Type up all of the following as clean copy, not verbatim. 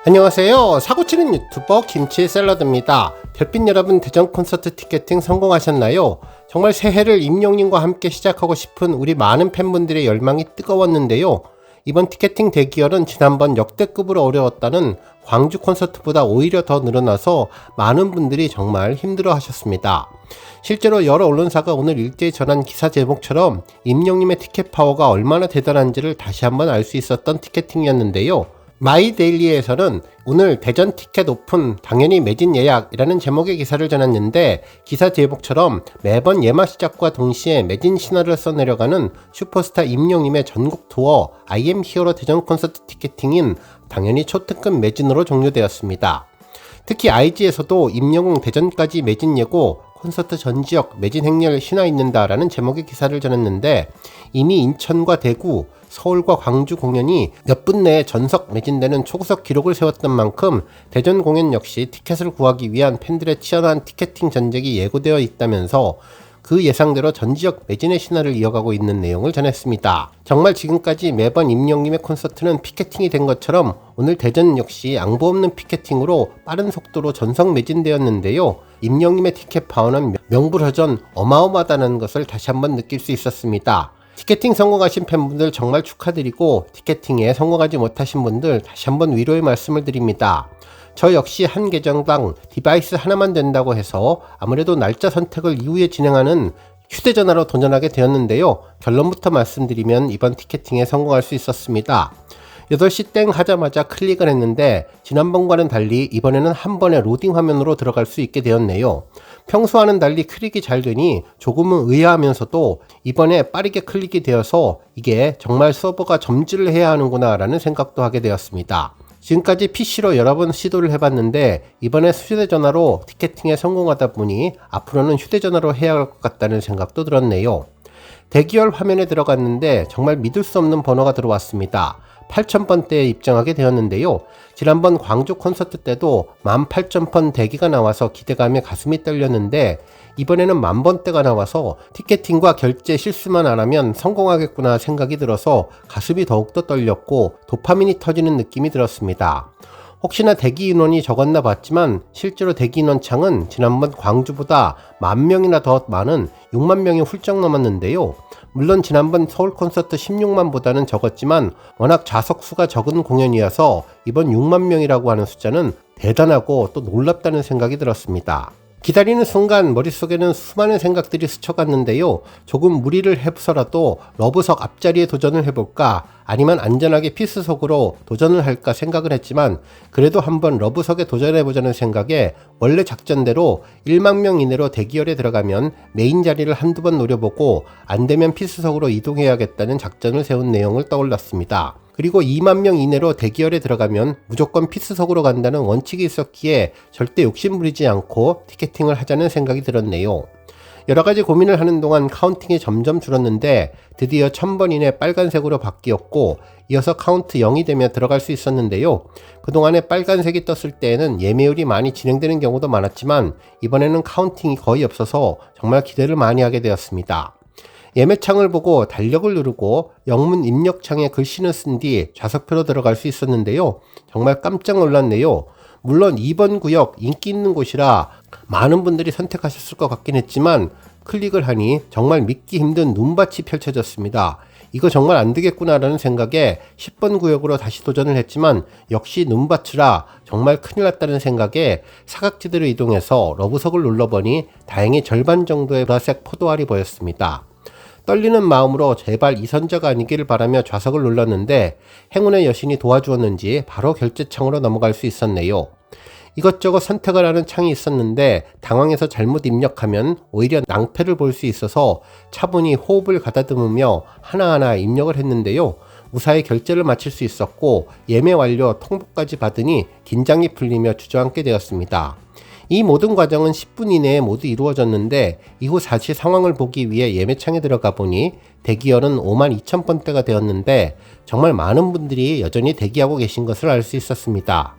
안녕하세요. 사고치는 유튜버 김치샐러드입니다. 별빛 여러분, 대전 콘서트 티켓팅 성공하셨나요? 정말 새해를 임영님과 함께 시작하고 싶은 우리 많은 팬분들의 열망이 뜨거웠는데요. 이번 티켓팅 대기열은 지난번 역대급으로 어려웠다는 광주 콘서트보다 오히려 더 늘어나서 많은 분들이 정말 힘들어 하셨습니다. 실제로 여러 언론사가 오늘 일제히 전한 기사 제목처럼 임영님의 티켓 파워가 얼마나 대단한지를 다시 한번 알 수 있었던 티켓팅이었는데요. 마이데일리에서는 오늘 대전 티켓 오픈 당연히 매진 예약이라는 제목의 기사를 전했는데, 기사 제목처럼 매번 예막 시작과 동시에 매진 신화를 써내려가는 슈퍼스타 임영님의 전국 투어 I am 히어로 대전 콘서트 티켓팅인 당연히 초특급 매진으로 종료되었습니다. 특히 IG에서도 임영웅 대전까지 매진 예고, 콘서트 전 지역 매진 행렬 신화 있는다라는 제목의 기사를 전했는데, 이미 인천과 대구, 서울과 광주 공연이 몇 분 내에 전석 매진되는 초고속 기록을 세웠던 만큼 대전 공연 역시 티켓을 구하기 위한 팬들의 치열한 티켓팅 전쟁이 예고되어 있다면서 그 예상대로 전 지역 매진의 신화를 이어가고 있는 내용을 전했습니다. 정말 지금까지 매번 임영님의 콘서트는 피켓팅이 된 것처럼 오늘 대전 역시 양보 없는 피켓팅으로 빠른 속도로 전석 매진되었는데요. 임영님의 티켓 파워는 명불허전 어마어마하다는 것을 다시 한번 느낄 수 있었습니다. 티켓팅 성공하신 팬분들 정말 축하드리고, 티켓팅에 성공하지 못하신 분들 다시 한번 위로의 말씀을 드립니다. 저 역시 한 계정당 디바이스 하나만 된다고 해서 아무래도 날짜 선택을 이후에 진행하는 휴대전화로 도전하게 되었는데요. 결론부터 말씀드리면 이번 티켓팅에 성공할 수 있었습니다. 8시 땡 하자마자 클릭을 했는데 지난번과는 달리 이번에는 한 번에 로딩 화면으로 들어갈 수 있게 되었네요. 평소와는 달리 클릭이 잘 되니 조금은 의아하면서도 이번에 빠르게 클릭이 되어서 이게 정말 서버가 점지를 해야 하는구나 라는 생각도 하게 되었습니다. 지금까지 PC로 여러 번 시도를 해봤는데 이번에 휴대전화로 티켓팅에 성공하다 보니 앞으로는 휴대전화로 해야 할 것 같다는 생각도 들었네요. 대기열 화면에 들어갔는데 정말 믿을 수 없는 번호가 들어왔습니다. 8000번대에 입장하게 되었는데요. 지난번 광주 콘서트 때도 18000번 대기가 나와서 기대감에 가슴이 떨렸는데, 이번에는 10,000번대가 나와서 티켓팅과 결제 실수만 안 하면 성공하겠구나 생각이 들어서 가슴이 더욱더 떨렸고 도파민이 터지는 느낌이 들었습니다. 혹시나 대기 인원이 적었나 봤지만 실제로 대기 인원 창은 지난번 광주보다 10,000명이나 더 많은 60,000명이 훌쩍 넘었는데요. 물론 지난번 서울 콘서트 16만보다는 적었지만 워낙 좌석 수가 적은 공연이어서 이번 60,000명이라고 하는 숫자는 대단하고 또 놀랍다는 생각이 들었습니다. 기다리는 순간 머릿속에는 수많은 생각들이 스쳐갔는데요. 조금 무리를 해서라도 러브석 앞자리에 도전을 해볼까, 아니면 안전하게 피스석으로 도전을 할까 생각을 했지만 그래도 한번 러브석에 도전해보자는 생각에 원래 작전대로 10,000명 이내로 대기열에 들어가면 메인 자리를 한두 번 노려보고 안되면 피스석으로 이동해야겠다는 작전을 세운 내용을 떠올랐습니다. 그리고 20,000명 이내로 대기열에 들어가면 무조건 피스석으로 간다는 원칙이 있었기에 절대 욕심부리지 않고 티켓팅을 하자는 생각이 들었네요. 여러가지 고민을 하는 동안 카운팅이 점점 줄었는데 드디어 1000번 이내 빨간색으로 바뀌었고, 이어서 카운트 0이 되며 들어갈 수 있었는데요. 그동안에 빨간색이 떴을 때에는 예매율이 많이 진행되는 경우도 많았지만 이번에는 카운팅이 거의 없어서 정말 기대를 많이 하게 되었습니다. 예매창을 보고 달력을 누르고 영문 입력창에 글씨는 쓴 뒤 좌석표로 들어갈 수 있었는데요. 정말 깜짝 놀랐네요. 물론 2번 구역 인기 있는 곳이라 많은 분들이 선택하셨을 것 같긴 했지만 클릭을 하니 정말 믿기 힘든 눈밭이 펼쳐졌습니다. 이거 정말 안 되겠구나 라는 생각에 10번 구역으로 다시 도전을 했지만 역시 눈밭이라 정말 큰일 났다는 생각에 사각지대로 이동해서 러브석을 눌러보니 다행히 절반 정도의 보라색 포도알이 보였습니다. 떨리는 마음으로 제발 이선자가 아니기를 바라며 좌석을 눌렀는데 행운의 여신이 도와주었는지 바로 결제창으로 넘어갈 수 있었네요. 이것저것 선택을 하는 창이 있었는데 당황해서 잘못 입력하면 오히려 낭패를 볼 수 있어서 차분히 호흡을 가다듬으며 하나하나 입력을 했는데요. 무사히 결제를 마칠 수 있었고 예매 완료 통보까지 받으니 긴장이 풀리며 주저앉게 되었습니다. 이 모든 과정은 10분 이내에 모두 이루어졌는데 이후 다시 상황을 보기 위해 예매창에 들어가 보니 대기열은 52,000번대가 되었는데 정말 많은 분들이 여전히 대기하고 계신 것을 알 수 있었습니다.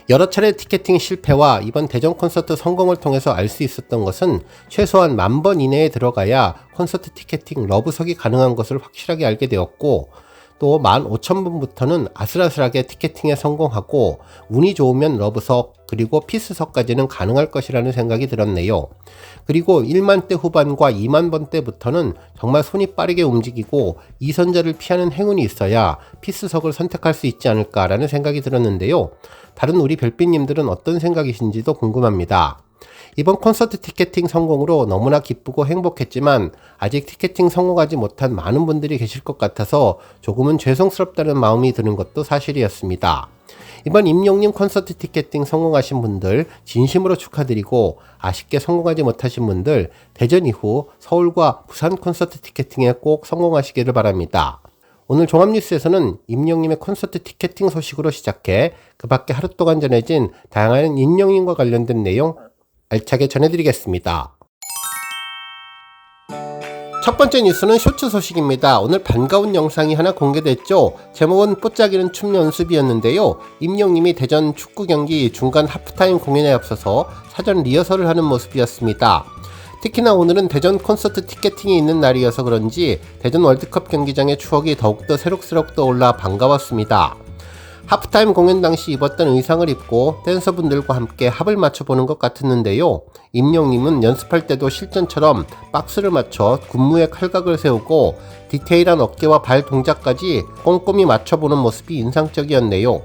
여러 차례 티켓팅 실패와 이번 대전 콘서트 성공을 통해서 알 수 있었던 것은 최소한 10,000번 이내에 들어가야 콘서트 티켓팅 러브석이 가능한 것을 확실하게 알게 되었고, 또 15,000분부터는 아슬아슬하게 티켓팅에 성공하고 운이 좋으면 러브석 그리고 피스석까지는 가능할 것이라는 생각이 들었네요. 그리고 1만대 후반과 2만번대부터는 정말 손이 빠르게 움직이고 2선자를 피하는 행운이 있어야 피스석을 선택할 수 있지 않을까라는 생각이 들었는데요. 다른 우리 별빛님들은 어떤 생각이신지도 궁금합니다. 이번 콘서트 티켓팅 성공으로 너무나 기쁘고 행복했지만 아직 티켓팅 성공하지 못한 많은 분들이 계실 것 같아서 조금은 죄송스럽다는 마음이 드는 것도 사실이었습니다. 이번 임영님 콘서트 티켓팅 성공하신 분들 진심으로 축하드리고 아쉽게 성공하지 못하신 분들 대전 이후 서울과 부산 콘서트 티켓팅에 꼭 성공하시기를 바랍니다. 오늘 종합뉴스에서는 임영님의 콘서트 티켓팅 소식으로 시작해 그 밖에 하루 동안 전해진 다양한 임영님과 관련된 내용 알차게 전해드리겠습니다. 첫 번째 뉴스는 쇼츠 소식입니다. 오늘 반가운 영상이 하나 공개됐죠. 제목은 뽀짝이는 춤 연습이었는데요. 임영님이 대전 축구 경기 중간 하프타임 공연에 앞서서 사전 리허설을 하는 모습이었습니다. 특히나 오늘은 대전 콘서트 티켓팅이 있는 날이어서 그런지 대전 월드컵 경기장의 추억이 더욱더 새록새록 떠올라 반가웠습니다. 하프타임 공연 당시 입었던 의상을 입고 댄서분들과 함께 합을 맞춰보는 것 같았는데요. 임영님은 연습할 때도 실전처럼 박스를 맞춰 군무에 칼각을 세우고 디테일한 어깨와 발 동작까지 꼼꼼히 맞춰보는 모습이 인상적이었네요.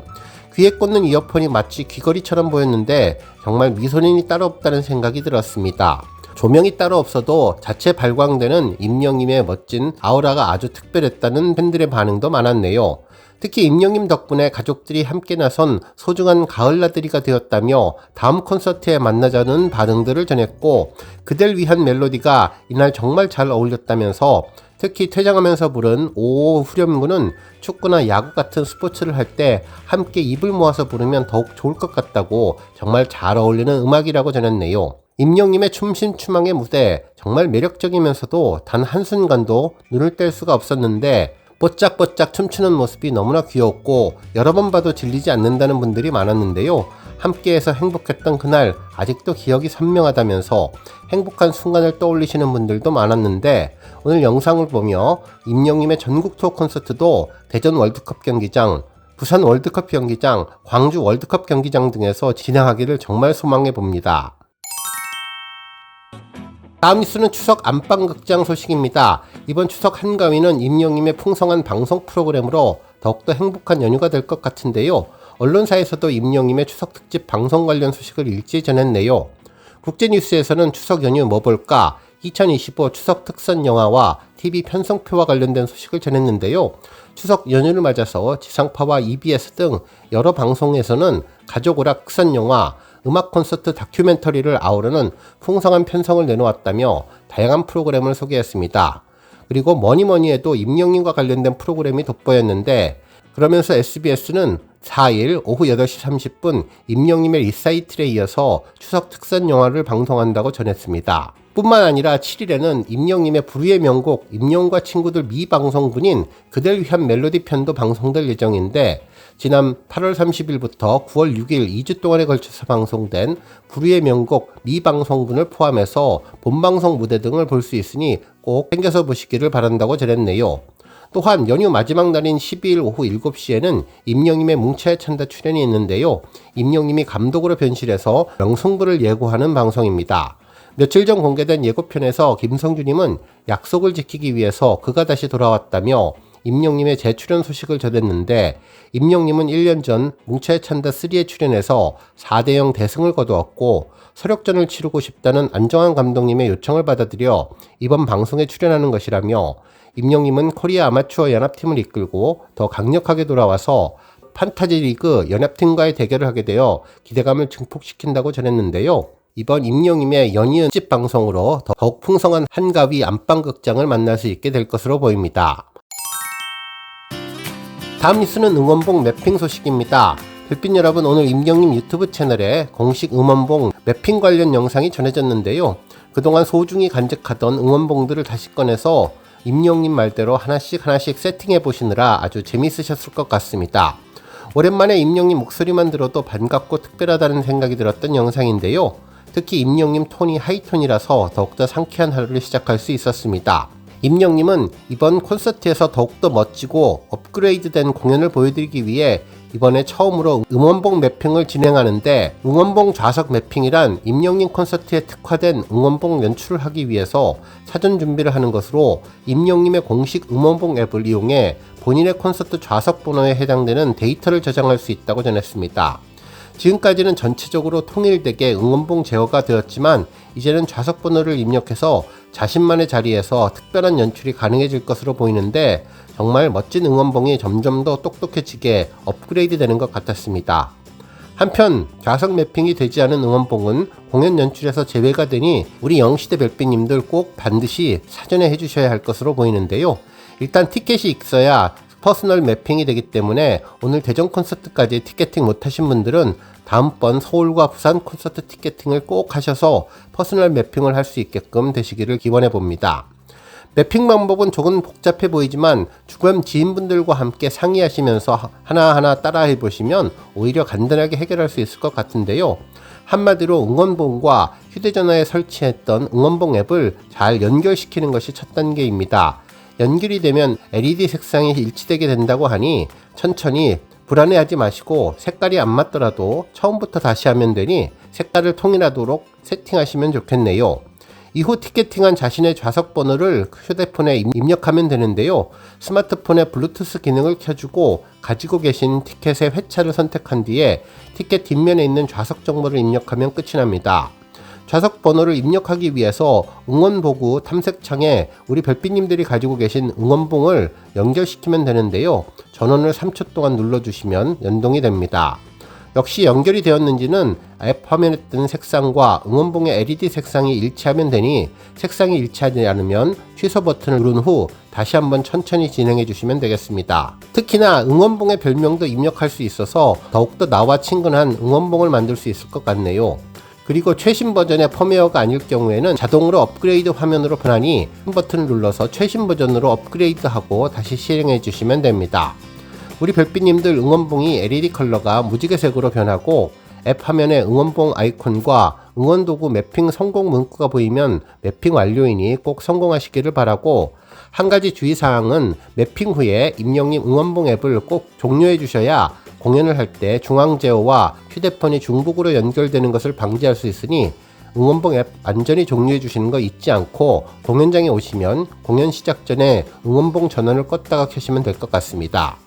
귀에 꽂는 이어폰이 마치 귀걸이처럼 보였는데 정말 미소년이 따로 없다는 생각이 들었습니다. 조명이 따로 없어도 자체 발광되는 임영님의 멋진 아우라가 아주 특별했다는 팬들의 반응도 많았네요. 특히 임영님 덕분에 가족들이 함께 나선 소중한 가을나들이가 되었다며 다음 콘서트에 만나자는 반응들을 전했고 그댈 위한 멜로디가 이날 정말 잘 어울렸다면서 특히 퇴장하면서 부른 오오 후렴구는 축구나 야구 같은 스포츠를 할 때 함께 입을 모아서 부르면 더욱 좋을 것 같다고 정말 잘 어울리는 음악이라고 전했네요. 임영님의 춤심추망의 무대 정말 매력적이면서도 단 한순간도 눈을 뗄 수가 없었는데 뽀짝뽀짝 춤추는 모습이 너무나 귀엽고 여러 번 봐도 질리지 않는다는 분들이 많았는데요. 함께해서 행복했던 그날 아직도 기억이 선명하다면서 행복한 순간을 떠올리시는 분들도 많았는데 오늘 영상을 보며 임영님의 전국 투어 콘서트도 대전 월드컵 경기장, 부산 월드컵 경기장, 광주 월드컵 경기장 등에서 진행하기를 정말 소망해 봅니다. 다음 뉴스는 추석 안방극장 소식입니다. 이번 추석 한가위는 임영님의 풍성한 방송 프로그램으로 더욱더 행복한 연휴가 될 것 같은데요. 언론사에서도 임영님의 추석 특집 방송 관련 소식을 일찍 전했네요. 국제뉴스에서는 추석 연휴 뭐 볼까? 2025 추석 특선 영화와 TV 편성표와 관련된 소식을 전했는데요. 추석 연휴를 맞아서 지상파와 EBS 등 여러 방송에서는 가족 오락 특선 영화, 음악 콘서트 다큐멘터리를 아우르는 풍성한 편성을 내놓았다며 다양한 프로그램을 소개했습니다. 그리고 뭐니뭐니 해도 임영님과 관련된 프로그램이 돋보였는데 그러면서 SBS는 4일 오후 8시 30분 임영님의 리사이틀에 이어서 추석 특선 영화를 방송한다고 전했습니다. 뿐만 아니라 7일에는 임영님의 불후의 명곡 임영과 친구들 미방송분인 그댈 위한 멜로디 편도 방송될 예정인데 지난 8월 30일부터 9월 6일 2주 동안에 걸쳐서 방송된 불후의 명곡 미방송분을 포함해서 본방송 무대 등을 볼 수 있으니 꼭 챙겨서 보시기를 바란다고 전했네요. 또한 연휴 마지막 날인 12일 오후 7시에는 임영님의 뭉쳐야 찬다 출연이 있는데요. 임영님이 감독으로 변실해서 명승부를 예고하는 방송입니다. 며칠 전 공개된 예고편에서 김성주님은 약속을 지키기 위해서 그가 다시 돌아왔다며 임영님의 재출연 소식을 전했는데 임영님은 1년 전 뭉쳐야 찬다 3에 출연해서 4대0 대승을 거두었고 서력전을 치르고 싶다는 안정환 감독님의 요청을 받아들여 이번 방송에 출연하는 것이라며 임영님은 코리아 아마추어 연합팀을 이끌고 더 강력하게 돌아와서 판타지 리그 연합팀과의 대결을 하게 되어 기대감을 증폭시킨다고 전했는데요. 이번 임영님의 연이은 특집 방송으로 더욱 풍성한 한가위 안방극장을 만날 수 있게 될 것으로 보입니다. 다음 뉴스는 응원봉 매핑 소식입니다. 별빛 여러분, 오늘 임영님 유튜브 채널에 공식 응원봉 매핑 관련 영상이 전해졌는데요. 그동안 소중히 간직하던 응원봉들을 다시 꺼내서 임영님 말대로 하나씩 세팅해 보시느라 아주 재밌으셨을 것 같습니다. 오랜만에 임영님 목소리만 들어도 반갑고 특별하다는 생각이 들었던 영상인데요. 특히 임영님 톤이 하이톤이라서 더욱더 상쾌한 하루를 시작할 수 있었습니다. 임영님은 이번 콘서트에서 더욱더 멋지고 업그레이드된 공연을 보여드리기 위해 이번에 처음으로 응원봉 매핑을 진행하는데, 응원봉 좌석 매핑이란 임영님 콘서트에 특화된 응원봉 연출을 하기 위해서 사전 준비를 하는 것으로, 임영님의 공식 응원봉 앱을 이용해 본인의 콘서트 좌석 번호에 해당되는 데이터를 저장할 수 있다고 전했습니다. 지금까지는 전체적으로 통일되게 응원봉 제어가 되었지만, 이제는 좌석 번호를 입력해서 자신만의 자리에서 특별한 연출이 가능해질 것으로 보이는데, 정말 멋진 응원봉이 점점 더 똑똑해지게 업그레이드 되는 것 같았습니다. 한편 좌석 매핑이 되지 않은 응원봉은 공연 연출에서 제외가 되니 우리 영시대 별빛님들 꼭 반드시 사전에 해주셔야 할 것으로 보이는데요. 일단 티켓이 있어야 퍼스널 매핑이 되기 때문에 오늘 대전 콘서트까지 티켓팅 못하신 분들은 다음번 서울과 부산 콘서트 티켓팅을 꼭 하셔서 퍼스널 매핑을 할 수 있게끔 되시기를 기원해 봅니다. 매핑 방법은 조금 복잡해 보이지만 주변 지인분들과 함께 상의하시면서 하나하나 따라해 보시면 오히려 간단하게 해결할 수 있을 것 같은데요. 한마디로 응원봉과 휴대전화에 설치했던 응원봉 앱을 잘 연결시키는 것이 첫 단계입니다. 연결이 되면 LED 색상이 일치되게 된다고 하니 천천히 불안해하지 마시고, 색깔이 안 맞더라도 처음부터 다시 하면 되니 색깔을 통일하도록 세팅하시면 좋겠네요. 이후 티켓팅한 자신의 좌석 번호를 휴대폰에 입력하면 되는데요. 스마트폰에 블루투스 기능을 켜주고 가지고 계신 티켓의 회차를 선택한 뒤에 티켓 뒷면에 있는 좌석 정보를 입력하면 끝이 납니다. 좌석 번호를 입력하기 위해서 응원보구 탐색창에 우리 별빛님들이 가지고 계신 응원봉을 연결시키면 되는데요. 전원을 3초 동안 눌러주시면 연동이 됩니다. 역시 연결이 되었는지는 앱 화면에 뜬 색상과 응원봉의 LED 색상이 일치하면 되니, 색상이 일치하지 않으면 취소 버튼을 누른 후 다시 한번 천천히 진행해 주시면 되겠습니다. 특히나 응원봉의 별명도 입력할 수 있어서 더욱더 나와 친근한 응원봉을 만들 수 있을 것 같네요. 그리고 최신 버전의 펌웨어가 아닐 경우에는 자동으로 업그레이드 화면으로 변하니 한 버튼을 눌러서 최신 버전으로 업그레이드하고 다시 실행해 주시면 됩니다. 우리 별빛님들 응원봉이 LED 컬러가 무지개색으로 변하고 앱 화면에 응원봉 아이콘과 응원도구 매핑 성공 문구가 보이면 매핑 완료이니 꼭 성공하시기를 바라고, 한 가지 주의사항은 매핑 후에 임영님 응원봉 앱을 꼭 종료해 주셔야 공연을 할 때 중앙 제어와 휴대폰이 중복으로 연결되는 것을 방지할 수 있으니, 응원봉 앱 안전히 종료해 주시는 거 잊지 않고 공연장에 오시면 공연 시작 전에 응원봉 전원을 껐다가 켜시면 될 것 같습니다.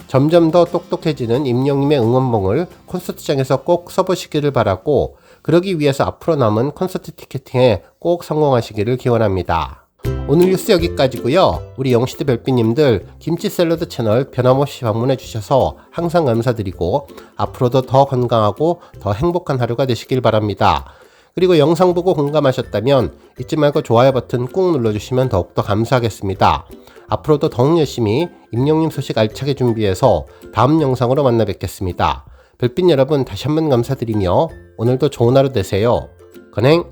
점점 더 똑똑해지는 임영님의 응원봉을 콘서트장에서 꼭 써보시기를 바라고, 그러기 위해서 앞으로 남은 콘서트 티켓팅에 꼭 성공하시기를 기원합니다. 오늘 뉴스 여기까지고요. 우리 영시대 별빛님들 김치 샐러드 채널 변함없이 방문해 주셔서 항상 감사드리고, 앞으로도 더 건강하고 더 행복한 하루가 되시길 바랍니다. 그리고 영상 보고 공감하셨다면 잊지 말고 좋아요 버튼 꾹 눌러주시면 더욱더 감사하겠습니다. 앞으로도 더욱 열심히 임영님 소식 알차게 준비해서 다음 영상으로 만나 뵙겠습니다. 별빛 여러분 다시 한번 감사드리며 오늘도 좋은 하루 되세요. 건행!